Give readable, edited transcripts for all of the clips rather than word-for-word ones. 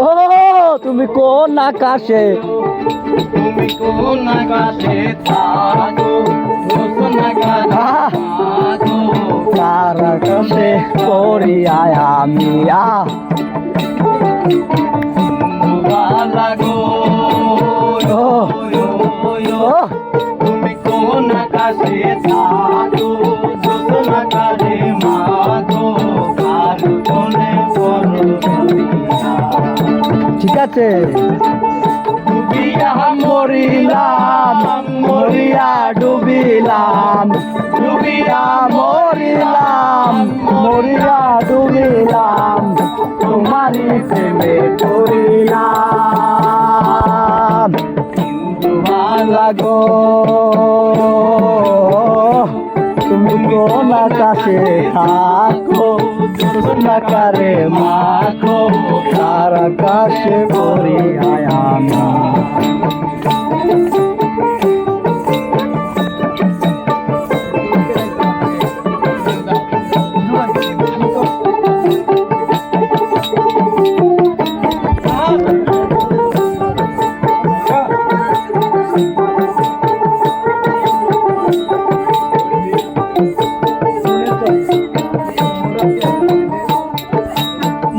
ও তুমি কোন আকাশে, তুমি কোন আকাশে থাকো, কার আকাশে পড়িয়া আমি লাগো। তুমি কোন আকাশে থাকো, কারে মাগো, কার কোনে ঠিক আছে। ডুবিয়া মরিলাম মরিয়া ডুবিলাম, ডুবিয়া মরিলাম মরিয়া ডুবিলাম, তোমারই প্রেমে পড়িলাম। লাগো তুমি কোন আকাশে থাকো, কারে মাখো, কার আকাশে পড়িয়া আমি।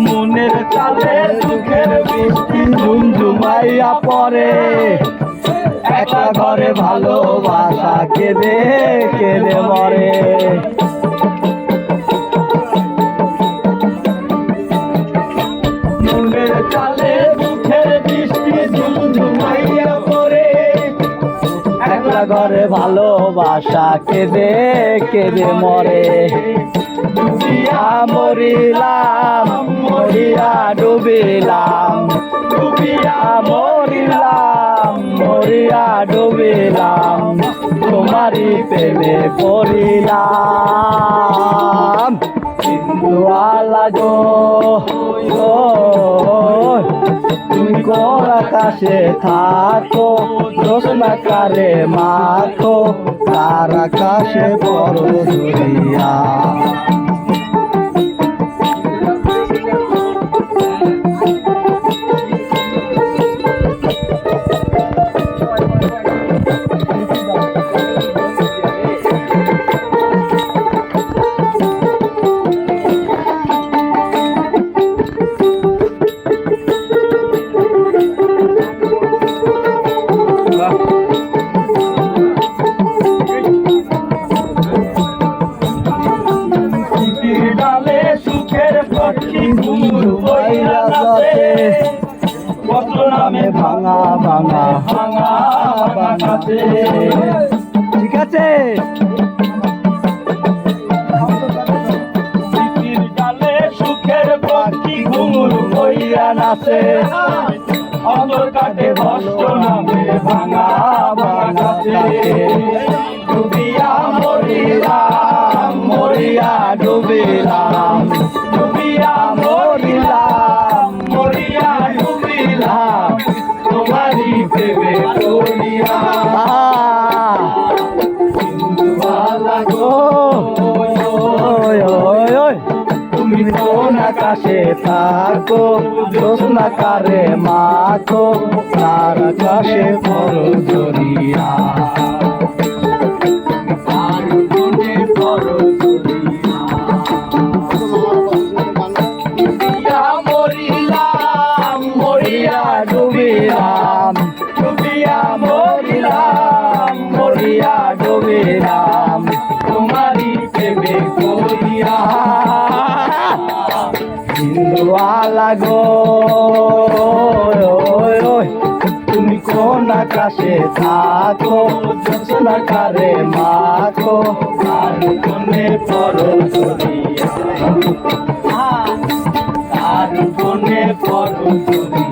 মনের চালে দুঃখের বৃষ্টি ঝুমঝুমাইয়া পরে, একা ঘরে ভালোবাসা কেঁদে কেঁদে মরে। মনের চালে দুঃখের বৃষ্টি ঝুমঝুমাইয়া পড়ে, একলা ঘরে ভালোবাসা কেঁদে কেঁদে মরে। ডুবিয়া মরিলাম মরিয়া ডুবিলাম, ডুবিয়া মরিলাম মরিয়া ডুবিলাম, তোমারই প্রেমে পড়িলাম। কিন্তু লাগো তুমি কোন আকাশে থাকো, জোছনা কারে মাখো, কার আকাশে বড় ধরিয়া। ডালে সুখের পক্ষী ঘুমুর বইরা নাচে, কত নামে ভাঙা ভাঙা ভাঙা ভাঙাছে। ঠিক আছে। ডালে সুখের পক্ষী ঘুমুর বইরা নাচে, অন্তর কাটে ভষ্ট নামে ভাঙা ভাঙাছে। ডুবিয়া মরিলাম মরিয়া ডুবিলাম, ডুবিয়া মরিলাম মরিয়া ডুবিলাম, তোমারই প্রেমে পড়িয়া। লাগো তুমি কোন আকাশে থাকো, জোছনা কারে মাখো, কার আকাশে বড় জরিয়া। মরিলাম মরিয়া ডুবিলাম ডুবিয়া মরিলাম মরিয়া ডুবিলাম, তোমারই প্রেমে পড়িয়া। লাগো তুমি কোন আকাশে থাকো, জোছনা কারে মাখো, আর কোনে পরো জড়িয়া, আর কোনে পরো জড়িয়া।